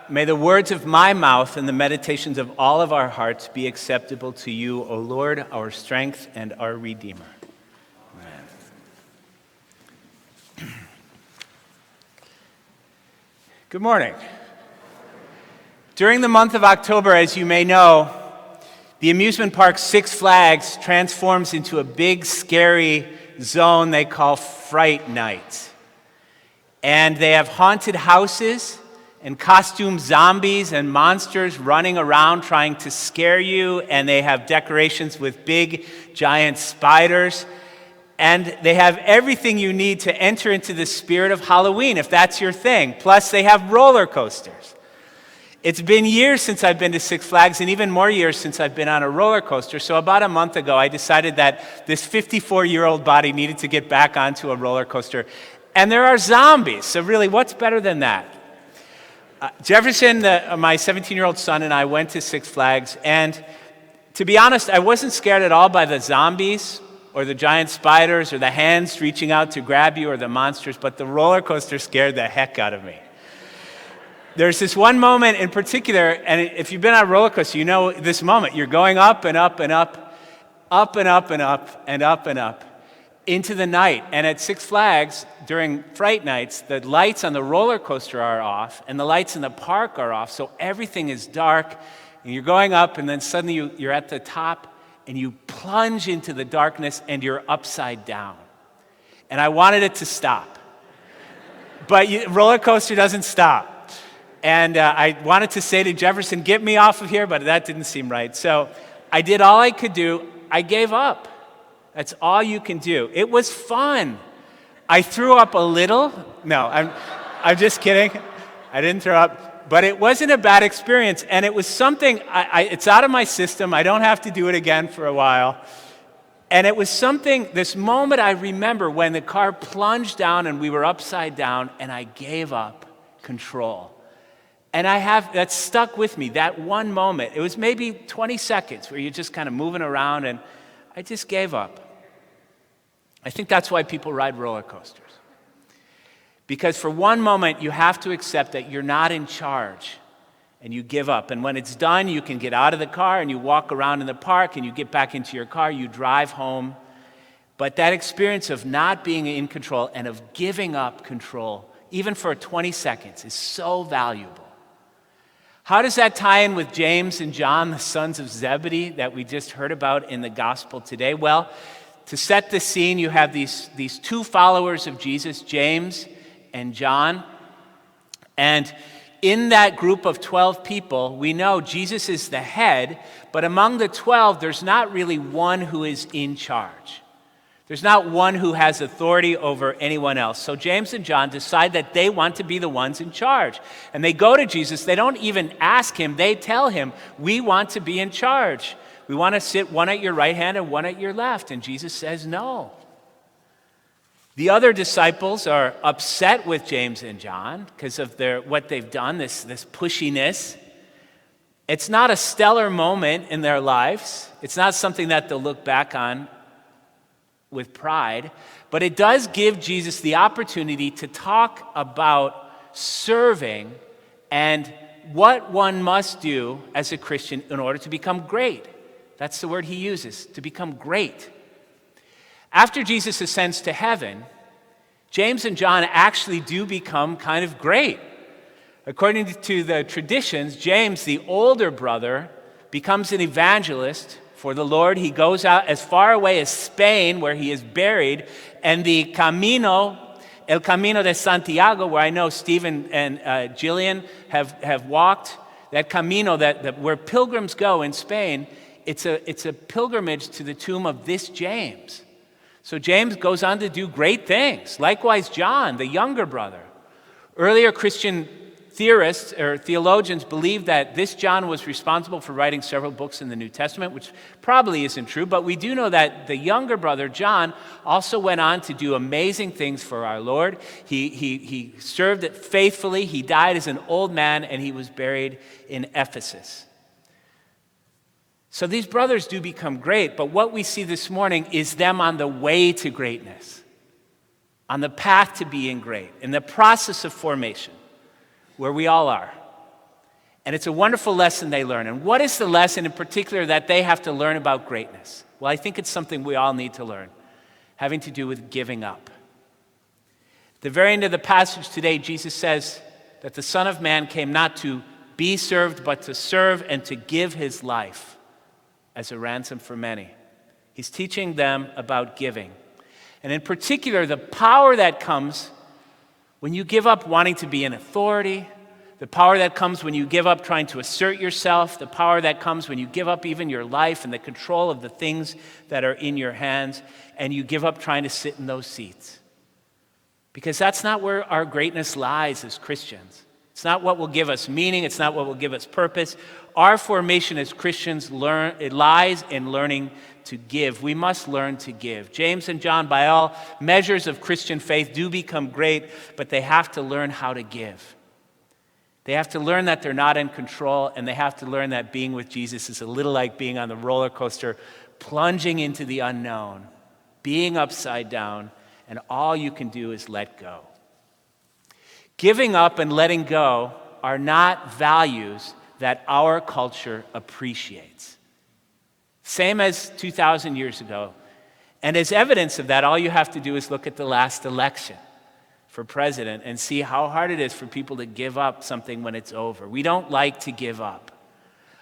May the words of my mouth and the meditations of all of our hearts be acceptable to you, O Lord, our strength and our Redeemer. Amen. Good morning. During the month of October, as you may know, the amusement park Six Flags transforms into a big, scary zone they call Fright Night. And they have haunted houses and costume zombies and monsters running around trying to scare you, and they have decorations with big, giant spiders. And they have everything you need to enter into the spirit of Halloween, if that's your thing. Plus, they have roller coasters. It's been years since I've been to Six Flags, and even more years since I've been on a roller coaster. So about a month ago, I decided that this 54-year-old body needed to get back onto a roller coaster. And there are zombies, so really, what's better than that? Jefferson, my 17-year-old son, and I went to Six Flags, and to be honest, I wasn't scared at all by the zombies or the giant spiders or the hands reaching out to grab you or the monsters, but the roller coaster scared the heck out of me. There's this one moment in particular, and if you've been on a roller coaster, you know this moment. You're going up and up and up, up and up and up and up and up into the night. And at Six Flags, during Fright Nights, the lights on the roller coaster are off and the lights in the park are off, so everything is dark. And you're going up, and then suddenly you're at the top, and you plunge into the darkness, and you're upside down. And I wanted it to stop. But roller coaster doesn't stop. And I wanted to say to Jefferson, get me off of here, but that didn't seem right. So I did all I could do. I gave up. That's all you can do. It was fun. I threw up a little. No, I'm just kidding. I didn't throw up. But it wasn't a bad experience. And it was something, it's out of my system. I don't have to do it again for a while. And it was something, this moment I remember when the car plunged down and we were upside down and I gave up control. And that's stuck with me, that one moment. It was maybe 20 seconds where you're just kind of moving around, and I just gave up. I think that's why people ride roller coasters. Because for one moment, you have to accept that you're not in charge, and you give up. And when it's done, you can get out of the car, and you walk around in the park, and you get back into your car, you drive home. But that experience of not being in control and of giving up control, even for 20 seconds, is so valuable. How does that tie in with James and John, the sons of Zebedee, that we just heard about in the gospel today? Well, to set the scene, you have these two followers of Jesus, James and John. And in that group of 12 people, we know Jesus is the head, but among the 12, there's not really one who is in charge. There's not one who has authority over anyone else. So James and John decide that they want to be the ones in charge. And they go to Jesus. They don't even ask him. They tell him, we want to be in charge. We want to sit one at your right hand and one at your left. And Jesus says no. The other disciples are upset with James and John because of what they've done, this pushiness. It's not a stellar moment in their lives. It's not something that they'll look back on with pride, but it does give Jesus the opportunity to talk about serving and what one must do as a Christian in order to become great. That's the word he uses, to become great. After Jesus ascends to heaven, James and John actually do become kind of great. According to the traditions, James, the older brother, becomes an evangelist for the Lord. He goes out as far away as Spain, where he is buried, and the El Camino de Santiago, where I know Stephen and Jillian have walked, that Camino that where pilgrims go in Spain, it's a pilgrimage to the tomb of this James. So James goes on to do great things. Likewise, John, the younger brother. Earlier Christian theorists or theologians believe that this John was responsible for writing several books in the New Testament, which probably isn't true, but we do know that the younger brother, John, also went on to do amazing things for our Lord. He served it faithfully. He died as an old man, and he was buried in Ephesus. So these brothers do become great, but what we see this morning is them on the way to greatness, on the path to being great, in the process of formation, where we all are. And it's a wonderful lesson they learn. And what is the lesson in particular that they have to learn about greatness? Well, I think it's something we all need to learn, having to do with giving up. At the very end of the passage today, Jesus says that the Son of Man came not to be served, but to serve and to give his life as a ransom for many. He's teaching them about giving. And in particular, the power that comes when you give up wanting to be in authority, the power that comes when you give up trying to assert yourself, the power that comes when you give up even your life and the control of the things that are in your hands, and you give up trying to sit in those seats. Because that's not where our greatness lies as Christians. It's not what will give us meaning. It's not what will give us purpose. Our formation as Christians it lies in learning to give. We must learn to give. James and John, by all measures of Christian faith, do become great, but they have to learn how to give. They have to learn that they're not in control, and they have to learn that being with Jesus is a little like being on the roller coaster, plunging into the unknown, being upside down, and all you can do is let go. Giving up and letting go are not values that our culture appreciates. Same as 2,000 years ago. And as evidence of that, all you have to do is look at the last election for president and see how hard it is for people to give up something when it's over. We don't like to give up.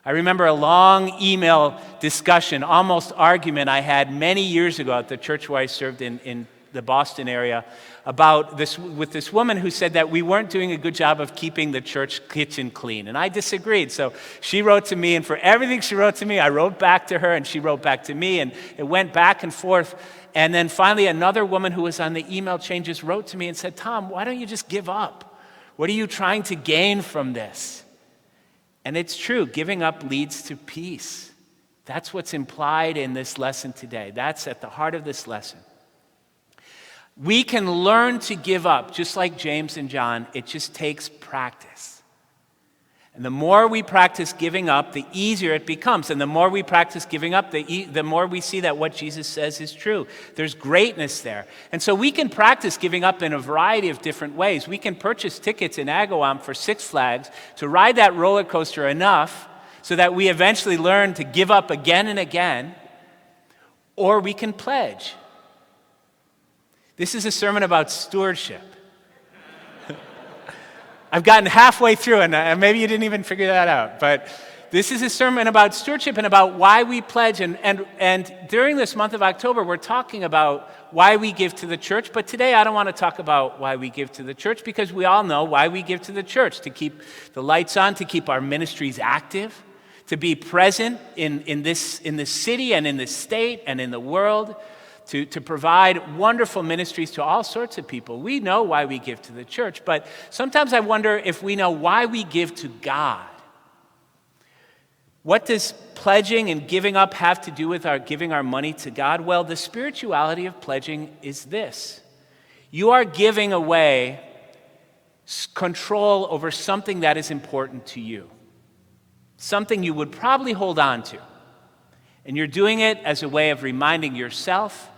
I remember a long email discussion, almost argument I had many years ago at the church where I served in the Boston area about this with this woman who said that we weren't doing a good job of keeping the church kitchen clean. And I disagreed. So she wrote to me, and for everything she wrote to me, I wrote back to her, and she wrote back to me, and it went back and forth. And then finally, another woman who was on the email chain just wrote to me and said, Tom, why don't you just give up? What are you trying to gain from this? And it's true, giving up leads to peace. That's what's implied in this lesson today. That's at the heart of this lesson. We can learn to give up, just like James and John. It just takes practice. And the more we practice giving up, the easier it becomes. And the more we practice giving up, the more we see that what Jesus says is true. There's greatness there. And so we can practice giving up in a variety of different ways. We can purchase tickets in Agawam for Six Flags to ride that roller coaster enough so that we eventually learn to give up again and again. Or we can pledge. This is a sermon about stewardship. I've gotten halfway through, and maybe you didn't even figure that out. But this is a sermon about stewardship and about why we pledge. And during this month of October, we're talking about why we give to the church. But today, I don't want to talk about why we give to the church, because we all know why we give to the church: to keep the lights on, to keep our ministries active, to be present in this city and in this state and in the world, to provide wonderful ministries to all sorts of people. We know why we give to the church, but sometimes I wonder if we know why we give to God. What does pledging and giving up have to do with our giving our money to God? Well, the spirituality of pledging is this: you are giving away control over something that is important to you, something you would probably hold on to. And you're doing it as a way of reminding yourself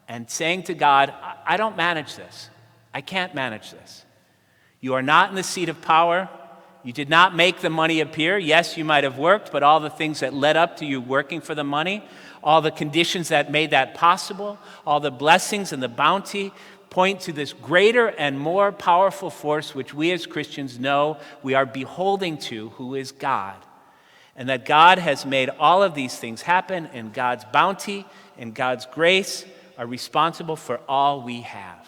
and saying to God, I don't manage this. I can't manage this. You are not in the seat of power. You did not make the money appear. Yes, you might have worked, but all the things that led up to you working for the money, all the conditions that made that possible, all the blessings and the bounty point to this greater and more powerful force which we as Christians know we are beholding to, who is God. And that God has made all of these things happen, and God's bounty and God's grace are responsible for all we have.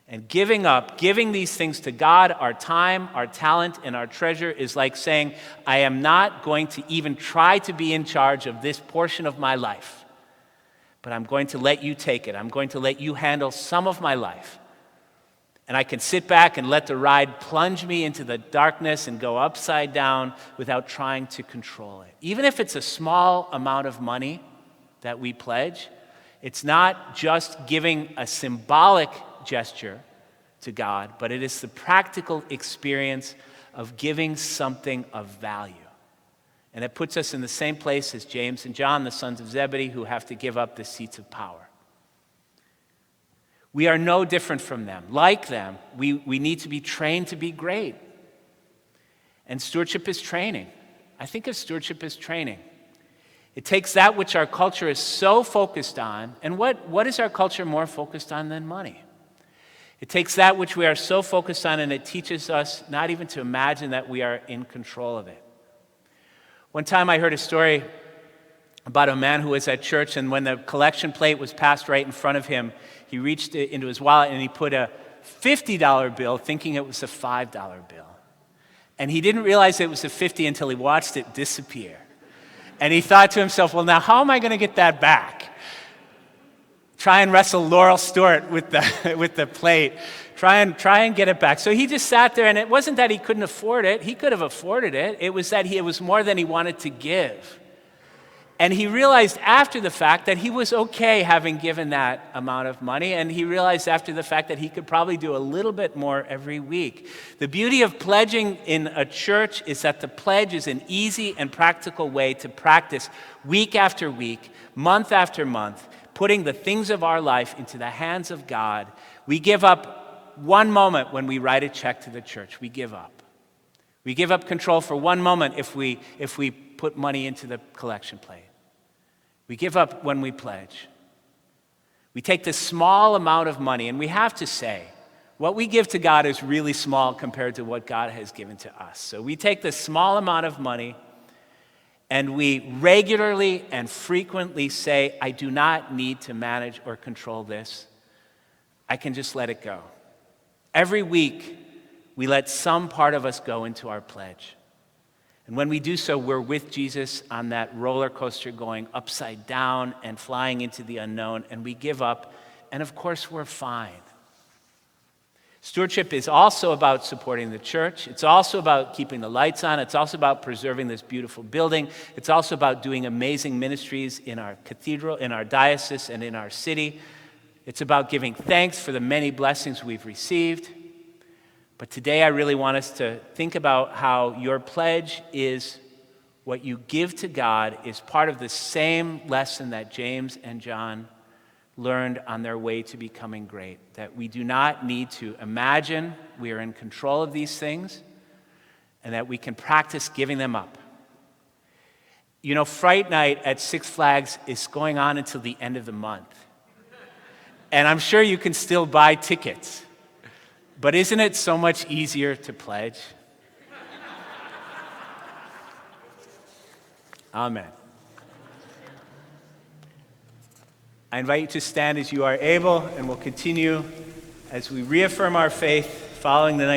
And giving these things to God, our time, our talent, and our treasure, is like saying, I am not going to even try to be in charge of this portion of my life, but I'm going to let you take it. I'm going to let you handle some of my life. And I can sit back and let the ride plunge me into the darkness and go upside down without trying to control it. Even if it's a small amount of money that we pledge, it's not just giving a symbolic gesture to God, but it is the practical experience of giving something of value. And it puts us in the same place as James and John, the sons of Zebedee, who have to give up the seats of power. We are no different from them. Like them, we need to be trained to be great. And stewardship is training. I think of stewardship as training. It takes that which our culture is so focused on, and what is our culture more focused on than money? It takes that which we are so focused on, and it teaches us not even to imagine that we are in control of it. One time I heard a story about a man who was at church, and when the collection plate was passed right in front of him, he reached into his wallet and he put a $50 bill thinking it was a $5 bill. And he didn't realize it was a 50 until he watched it disappear. And he thought to himself, well, now how am I going to get that back? Try and wrestle Laurel Stewart with the plate. Try and get it back. So he just sat there, and it wasn't that he couldn't afford it. He could have afforded it. It was that it was more than he wanted to give. And he realized after the fact that he was okay having given that amount of money, and he realized after the fact that he could probably do a little bit more every week. The beauty of pledging in a church is that the pledge is an easy and practical way to practice week after week, month after month, putting the things of our life into the hands of God. We give up one moment when we write a check to the church. We give up. We give up control for one moment if we put money into the collection plate. We give up when we pledge. We take this small amount of money, and we have to say, what we give to God is really small compared to what God has given to us. So we take this small amount of money, and we regularly and frequently say, I do not need to manage or control this. I can just let it go. Every week, we let some part of us go into our pledge. And when we do so, we're with Jesus on that roller coaster going upside down and flying into the unknown, and we give up, and of course, we're fine. Stewardship is also about supporting the church. It's also about keeping the lights on. It's also about preserving this beautiful building. It's also about doing amazing ministries in our cathedral, in our diocese, and in our city. It's about giving thanks for the many blessings we've received. But today I really want us to think about how your pledge is what you give to God is part of the same lesson that James and John learned on their way to becoming great. That we do not need to imagine we are in control of these things, and that we can practice giving them up. You know, Fright Night at Six Flags is going on until the end of the month. And I'm sure you can still buy tickets. But isn't it so much easier to pledge? Amen. I invite you to stand as you are able, and we'll continue as we reaffirm our faith following the nice